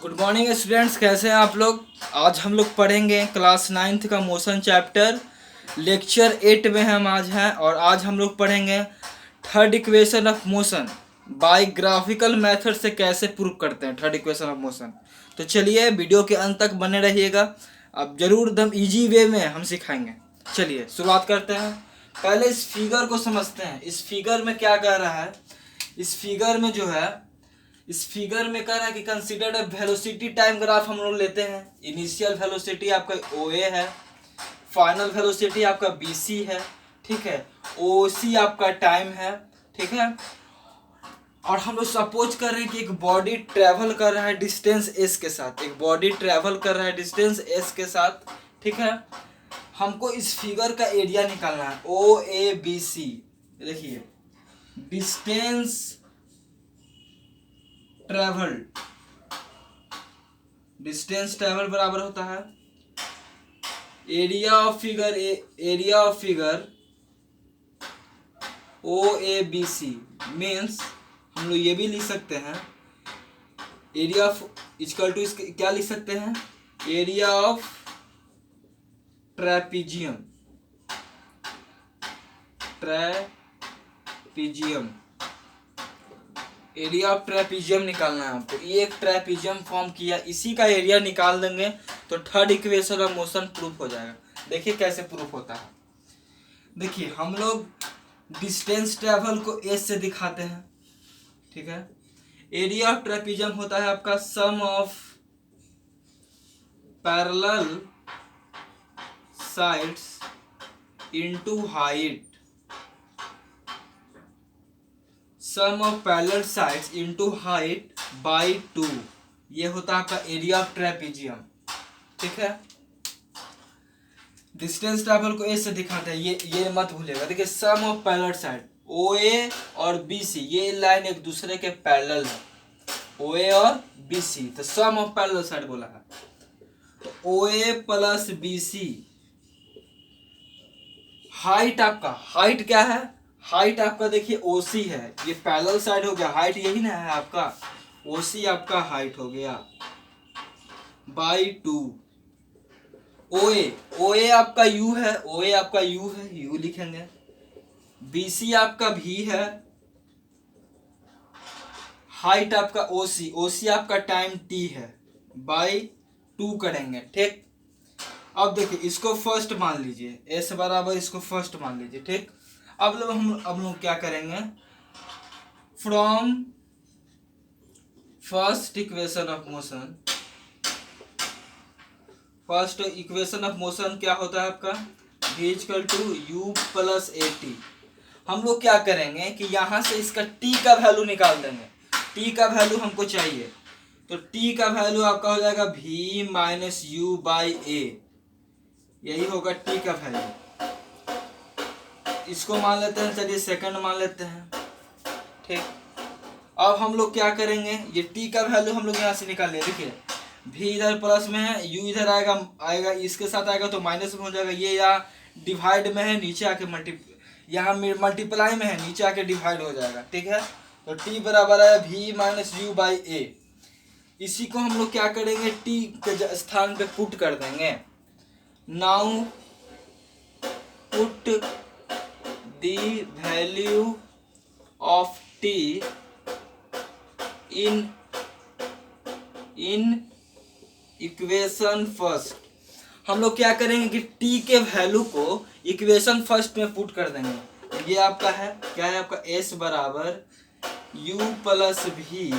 Good morning students, कैसे हैं आप लोग। आज हम लोग पढ़ेंगे क्लास 9th का मोशन चैप्टर। लेक्चर 8 में हम आज हैं और आज हम लोग पढ़ेंगे third equation of motion by graphical method से कैसे प्रूव करते हैं थर्ड इक्वेशन ऑफ मोशन। तो चलिए वीडियो के अंत तक बने रहिएगा, अब जरूर एकदम इजी वे में हम सिखाएंगे। चलिए शुरुआत करते हैं। पहले इस फिगर को समझते हैं। इस फिगर में क्या कह रहा है, इस फिगर में जो है, इस फिगर में कह रहा है कि कंसीडर वेलोसिटी टाइम ग्राफ हम लोग लेते हैं। इनिशियल वेलोसिटी आपका OA है, फाइनल वेलोसिटी आपका BC है, ठीक है। OC आपका टाइम है, ठीक है। और हम लोग सपोज कर रहे हैं कि एक बॉडी ट्रेवल कर रहा है डिस्टेंस s के साथ, एक बॉडी ट्रेवल कर रहा है डिस्टेंस s के साथ, ठीक है। हमको इस फिगर का एरिया निकालना है OABC। देखिए डिस्टेंस ट्रेवल, डिस्टेंस ट्रेवल बराबर होता है area of figure, area of figure OABC। Means हम लोग ये भी लिख सकते हैं एरिया ऑफ इक्वल टू, इसके क्या लिख सकते हैं, area of trapezium, trapezium, area of trapezium निकालना है हमको। ये एक ट्रेपीजियम फॉर्म किया, इसी का एरिया निकाल देंगे तो third equation of motion proof हो जाएगा। देखिए कैसे प्रूफ होता है। देखिए हम लोग डिस्टेंस ट्रेवल को S से दिखाते हैं, ठीक है। एरिया ऑफ ट्रेपीजियम होता है आपका sum of parallel sides into height, sum of parallel sides into height by 2। ये होता है आपका एरिया ऑफ ट्रेपीजियम, ठीक है। डिस्टेंस ट्रेवल को S से दिखाते हैं, ये मत भूलिएगा। देखिए सम ऑफ पैरेलल साइड OA और BC, ये लाइन एक दूसरे के पैरेलल है, OA और BC, तो सम ऑफ पैरेलल साइड बोला है। तो OA प्लस BC, हाइट आपका, हाइट क्या है, हाइट आपका देखिए OC है, ये पैरेलल साइड हो गया, हाइट यही ना है आपका, OC आपका हाइट हो गया बाई 2। OA आपका U है, OA आपका U है, U लिखेंगे। BC आपका V है, हाइट आपका OC आपका टाइम T है, बाई 2 करेंगे, ठीक। अब देखिए इसको फर्स्ट मान लीजिए, S बराबर इसको फर्स्ट मान लीजिए, ठीक। अब लोग क्या करेंगे, from first equation of motion, first equation of motion क्या होता है आपका, V equal to U plus AT। हम लोग क्या करेंगे कि यहाँ से इसका T का वैल्यू निकाल देंगे, T का वैल्यू हमको चाहिए, तो T का वैल्यू आपका हो जाएगा V minus U by A, यही होगा T का वैल्यू। इसको मान लेते हैं, चलिए सेकंड मान लेते हैं, ठीक। अब हम लोग क्या करेंगे, ये T का वैल्यू हम लोग यहाँ से निकाल लेंगे। देखिए V इधर प्लस में है, U इधर आएगा इसके साथ आएगा तो माइनस में हो जाएगा, ये यहाँ डिवाइड में है, नीचे आके यहाँ मल्टीप्लाई में है, नीचे आके डिवाइड हो जाएगा, ठीक है। तो T बराबर है V minus U by A। इसी को हम लोग क्या करेंगे, T के स्थान पे पुट कर देंगे। Now put the value of T in equation first. हम लोग क्या करेंगे कि T के वैल्यू को इक्वेशन फर्स्ट में पुट कर देंगे। ये आपका है, क्या है आपका, S बराबर U प्लस V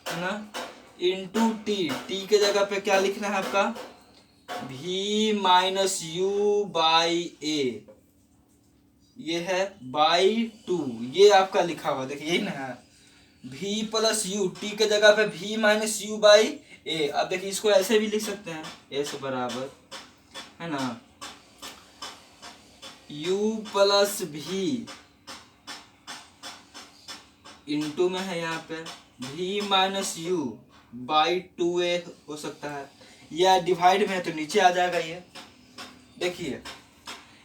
है ना इंटू T के जगह पे क्या लिखना है आपका, V minus U by A, ये है बाई 2, ये आपका लिखा हुआ देखिए, यही ना है, V प्लस U, T के जगह पे V minus U by A। अब देखिए इसको ऐसे भी लिख सकते हैं, S बराबर है ना U प्लस V इंटू में है यहाँ पे V minus U by 2A हो सकता है, या डिवाइड में है तो नीचे आ जाएगा ये। देखिए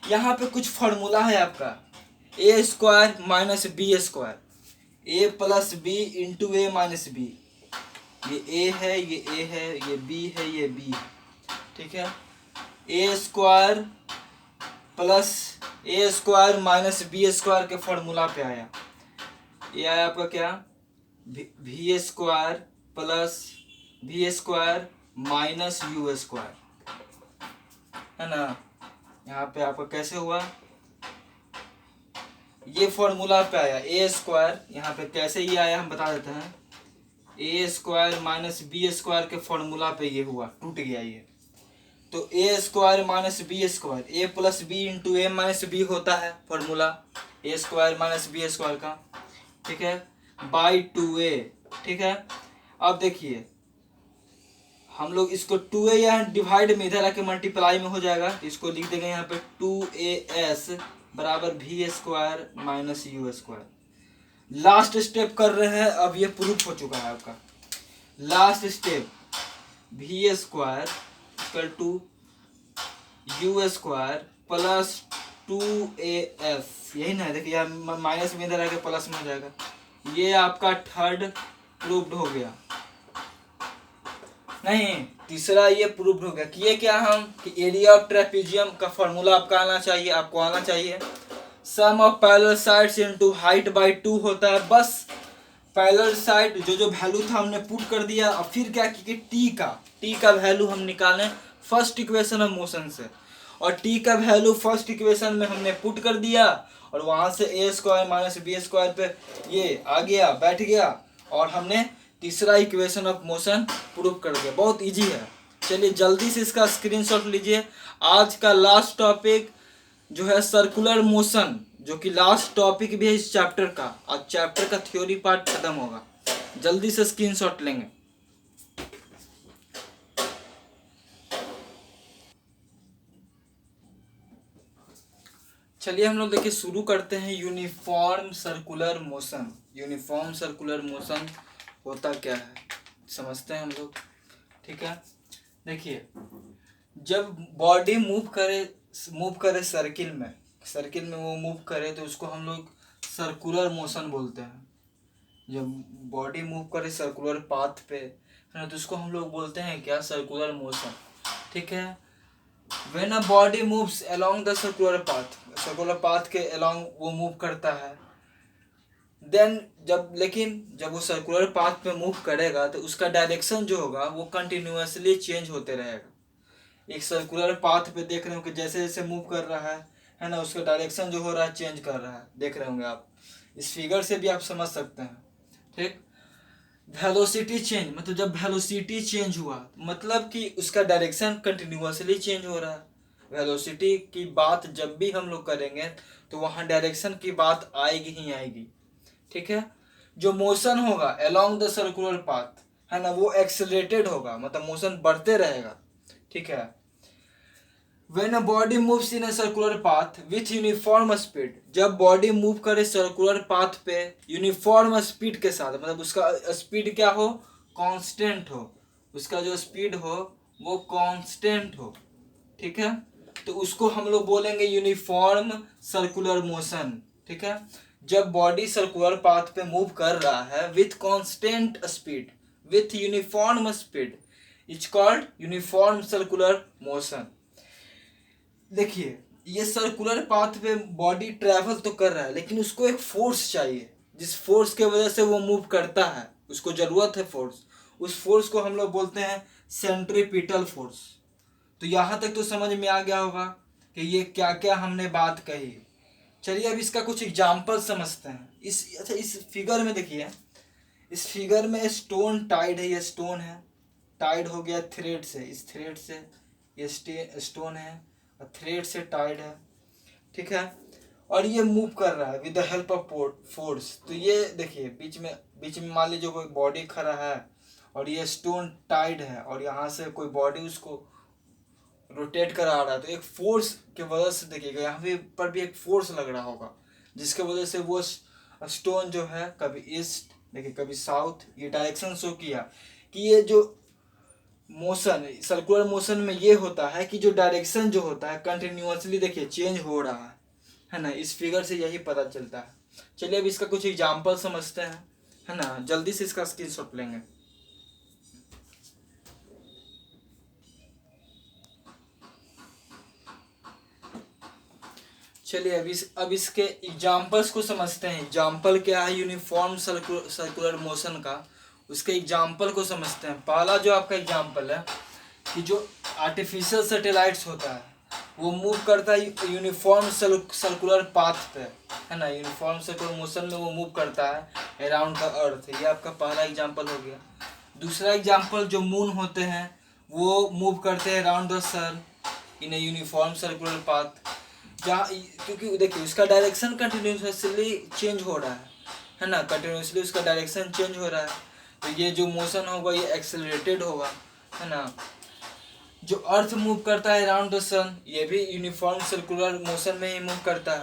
यहाँ पे कुछ फॉर्मूला है आपका, A square minus B square. A plus b into a minus b, ये ए है, ये ए है, ये बी है, ये बी है, ठीक है। A square plus a square minus b square के फॉर्मूला पे आया, ये आया आपका क्या, v square plus v square minus u square, है ना। यहाँ पे आपका कैसे हुआ, ये फॉर्मूला पे आया ए स्क्वायर, यहाँ पे कैसे ये आया हम बता देते हैं। ए स्क्वायर माइनस बी स्क्वायर के फॉर्मूला पे ये हुआ, टूट गया ये। तो ए square minus b square, a plus b into a minus B होता है फॉर्मूला ए स्क्वायर माइनस बी स्क्वायर का, ठीक है, बाई 2a, ठीक है। अब देखिए हम लोग इसको 2a यहाँ डिवाइड में इधर आके मल्टीप्लाई में हो जाएगा, तो इसको लिख देंगे यहाँ पे 2as बराबर v square minus u square. Last step कर रहे हैं, अब ये प्रूफ हो चुका है आपका। Last step v square equal to u square plus 2as, यही ना, देखिए माइनस में इधर आके प्लस में हो जाएगा। ये आपका थर्ड प्रूव्ड हो गया, नहीं तीसरा ये प्रूव्ड हो गया कि ये क्या हम कि एरिया ऑफ ट्रेपेजियम का फॉर्मूला आपका आना चाहिए, आपको आना चाहिए sum of parallel sides into height by 2 होता है। बस पैरेलल साइड जो वैल्यू था हमने पुट कर दिया, और फिर क्या कि टी का वैल्यू हम निकालें फर्स्ट इक्वेशन ऑफ मोशन से, और टी का वैल्यू फर्स्ट इक्वेशन में हमने पुट कर दिया, और वहां से ए स्क्वायर माइनस बी स्क्वायर पे ये आ गया, बैठ गया, और हमने तीसरा इक्वेशन ऑफ मोशन प्रूव कर दिया। बहुत इजी है। चलिए जल्दी से इसका स्क्रीनशॉट लीजिए। आज का लास्ट टॉपिक जो है सर्कुलर मोशन, जो कि लास्ट टॉपिक भी है इस चैप्टर का। आज चैप्टर का थ्योरी पार्ट खत्म होगा, जल्दी से स्क्रीनशॉट लेंगे। चलिए हम लोग देखिए शुरू करते हैं uniform circular motion. Uniform circular motion होता क्या है समझते हैं हम लोग, ठीक है। देखिए जब बॉडी मूव करे सर्किल में वो मूव करे तो उसको हम लोग सर्कुलर मोशन बोलते हैं। जब बॉडी मूव करे सर्कुलर पाथ पे है ना, तो उसको हम लोग बोलते हैं क्या, सर्कुलर मोशन, ठीक है। When a body moves along the circular path के अलोंग वो मूव करता है, देन जब वो सर्कुलर पाथ पे मूव करेगा तो उसका डायरेक्शन जो होगा वो कंटिन्यूअसली चेंज होते रहेगा। एक सर्कुलर पाथ पे देख रहे हो कि जैसे जैसे मूव कर रहा है ना, उसका डायरेक्शन जो हो रहा है चेंज कर रहा है, देख रहे होंगे आप। इस फिगर से भी आप समझ सकते हैं, ठीक। वेलोसिटी चेंज मतलब जब वेलोसिटी चेंज हुआ मतलब कि उसका डायरेक्शन कंटिन्यूअसली चेंज हो रहा है। वेलोसिटी की बात जब भी हम लोग करेंगे तो वहाँ डायरेक्शन की बात आएगी ही आएगी, ठीक है। जो मोशन होगा अलोंग द सर्कुलर पाथ है ना, वो एक्सेलरेटेड होगा, मतलब मोशन बढ़ते रहेगा, ठीक है। When a body moves in a circular path with uniform speed, जब बॉडी मूव करे सर्कुलर पाथ पे यूनिफॉर्म स्पीड के साथ, मतलब उसका स्पीड क्या हो, कांस्टेंट हो, उसका जो स्पीड हो वो कांस्टेंट हो, ठीक है। तो उसको हम लोग बोलेंगे यूनिफॉर्म सर्कुलर मोशन, ठीक है। जब बॉडी सर्कुलर पाथ पे मूव कर रहा है with constant speed, with uniform speed, it's called uniform circular motion. देखिए ये सर्कुलर पाथ पे बॉडी ट्रैवल तो कर रहा है, लेकिन उसको एक फोर्स चाहिए, जिस फोर्स के वजह से वो मूव करता है, उसको जरूरत है फोर्स। उस फोर्स को हम लोग बोलते हैं सेंट्रीपिटल फोर्स। तो यहाँ तक तो समझ में आ गया होगा कि ये क्या क्या हमने बात कही। चलिए अब इसका कुछ एग्जाम्पल समझते हैं। इस फिगर में देखिए, इस फिगर में स्टोन टाइड है, ये स्टोन है, टाइड हो गया थ्रेड से, इस थ्रेड से ये स्टोन है और थ्रेड से टाइड है, ठीक है। और ये मूव कर रहा है with the help of force. तो ये देखिए बीच में मान लीजिए कोई बॉडी खड़ा है और ये स्टोन टाइड है और यहाँ से कोई बॉडी उसको रोटेट करा रहा है, तो एक फोर्स के वजह से देखिएगा यहाँ पर भी एक फोर्स लग रहा होगा, जिसके वजह से वो स्टोन जो है कभी ईस्ट देखिए कभी साउथ, ये डायरेक्शन शो किया कि ये जो मोशन सर्कुलर मोशन में ये होता है कि जो डायरेक्शन जो होता है कंटिन्यूअसली देखिए चेंज हो रहा है ना। इस फिगर से यही पता चलता है। चलिए अब इसका कुछ एग्जाम्पल समझते हैं, है ना। जल्दी से इसका स्क्रीनशॉट लेंगे। चलिए अब इसके एग्जाम्पल्स को समझते हैं। एग्जाम्पल क्या है यूनिफॉर्म सर्कुलर मोशन का, उसके एग्जाम्पल को समझते हैं। पहला जो आपका एग्जाम्पल है कि जो आर्टिफिशियल सैटेलाइट्स होता है वो मूव करता है यूनिफॉर्म सर्कुलर पाथ पे, है ना। यूनिफॉर्म सर्कुलर मोशन में वो मूव करता है अराउंड द अर्थ। ये आपका पहला एग्जाम्पल हो गया। दूसरा एग्जाम्पल जो मून होते हैं वो मूव करते हैं around the sun in a uniform circular path. जहाँ क्योंकि देखिए उसका डायरेक्शन कंटिन्यूसली चेंज हो रहा है ना, कंटिन्यूसली उसका डायरेक्शन चेंज हो रहा है, तो ये जो मोशन होगा ये एक्सेलरेटेड होगा, है ना। जो अर्थ मूव करता है अराउंड द सन ये भी यूनिफॉर्म सर्कुलर मोशन में ही मूव करता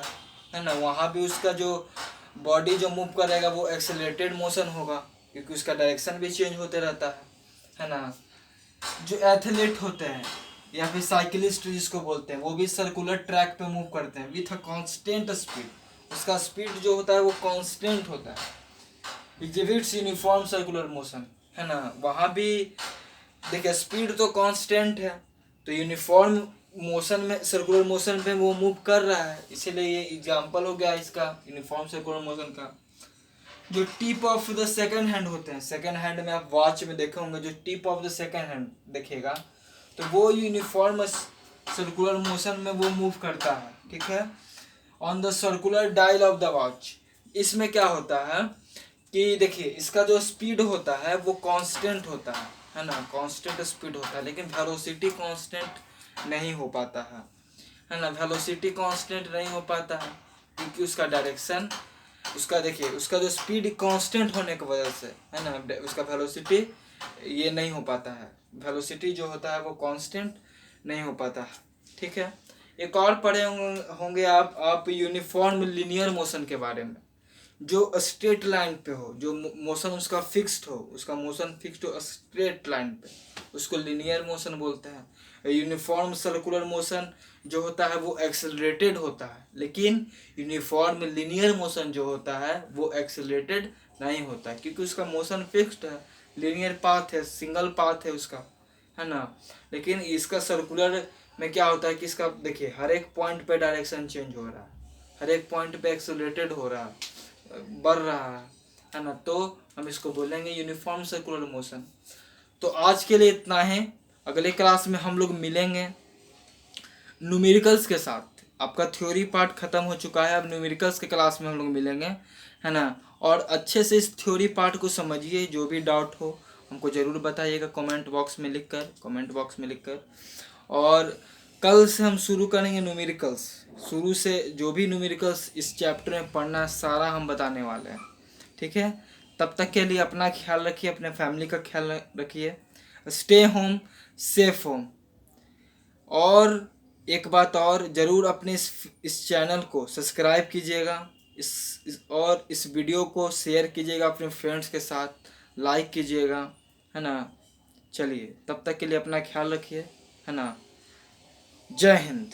है ना। वहाँ भी उसका जो बॉडी जो मूव करेगा वो एक्सेलरेटेड मोशन होगा क्योंकि उसका डायरेक्शन भी चेंज होते रहता है ना। जो एथलीट होते हैं या फिर साइकिलिस्ट जिसको बोलते हैं वो भी सर्कुलर ट्रैक पे मूव करते हैं विथ अ कांस्टेंट स्पीड। उसका स्पीड जो होता है वो कांस्टेंट होता है, एग्जिबिट्स यूनिफॉर्म सर्कुलर मोशन, है ना। वहाँ भी देखिए स्पीड तो कांस्टेंट है, तो यूनिफॉर्म मोशन में सर्कुलर मोशन पे वो मूव कर रहा है, इसीलिए ये एग्जांपल हो गया इसका यूनिफॉर्म सर्कुलर मोशन का। जो tip of the second hand होते हैं, सेकंड हैंड में आप वॉच में देखे होंगे, जो tip of the second hand देखेगा तो वो यूनिफॉर्म सर्कुलर मोशन में वो मूव करता है, ठीक है, on the circular dial of the watch. इसमें क्या होता है कि देखिए इसका जो स्पीड होता है वो कांस्टेंट होता है ना, कांस्टेंट स्पीड होता है, लेकिन वेलोसिटी कांस्टेंट नहीं हो पाता है ना। वेलोसिटी कांस्टेंट नहीं हो पाता है क्योंकि उसका डायरेक्शन, उसका देखिए उसका जो स्पीड कांस्टेंट होने की वजह से, है ना, उसका वेलोसिटी ये नहीं हो पाता है। वेलोसिटी जो होता है वो कांस्टेंट नहीं हो पाता है, ठीक है। एक और पढ़े होंगे आप यूनिफॉर्म लीनियर मोशन के बारे में। जो स्ट्रेट लाइन पे हो, जो मोशन उसका फिक्स्ड हो, उसका मोशन फिक्स्ड हो स्ट्रेट लाइन पे, उसको लीनियर मोशन बोलते हैं। यूनिफॉर्म सर्कुलर मोशन जो होता है वो एक्सेलरेटेड होता है, लेकिन यूनिफॉर्म लीनियर मोशन जो होता है वो एक्सेलरेटेड नहीं होता है क्योंकि उसका मोशन फिक्स्ड है, लीनियर पाथ है, सिंगल पाथ है उसका, है ना। लेकिन इसका सर्कुलर में क्या होता है कि इसका देखिए हर एक पॉइंट पे डायरेक्शन चेंज हो रहा है, हर एक पॉइंट पे एक्सेलरेटेड हो रहा है, बढ़ रहा है ना, तो हम इसको बोलेंगे यूनिफॉर्म सर्कुलर मोशन। तो आज के लिए इतना है, अगले क्लास में हम लोग मिलेंगे न्यूमेरिकल्स के साथ। आपका थ्योरी पार्ट खत्म हो चुका है, अब न्यूमेरिकल्स के क्लास में हम लोग मिलेंगे, है ना। और अच्छे से इस थ्योरी पार्ट को समझिए, जो भी डाउट हो हमको ज़रूर बताइएगा कमेंट बॉक्स में लिखकर। और कल से हम शुरू करेंगे न्यूमेरिकल्स, शुरू से जो भी न्यूमेरिकल्स इस चैप्टर में पढ़ना सारा हम बताने वाले हैं, ठीक है। तब तक के लिए अपना ख्याल रखिए, अपने फैमिली का ख्याल रखिए, स्टे होम, सेफ होम। और एक बात और, ज़रूर अपने इस चैनल को सब्सक्राइब कीजिएगा, और इस वीडियो को शेयर कीजिएगा अपने फ्रेंड्स के साथ, लाइक कीजिएगा, है ना। चलिए तब तक के लिए अपना ख्याल रखिए, है ना। जय हिंद।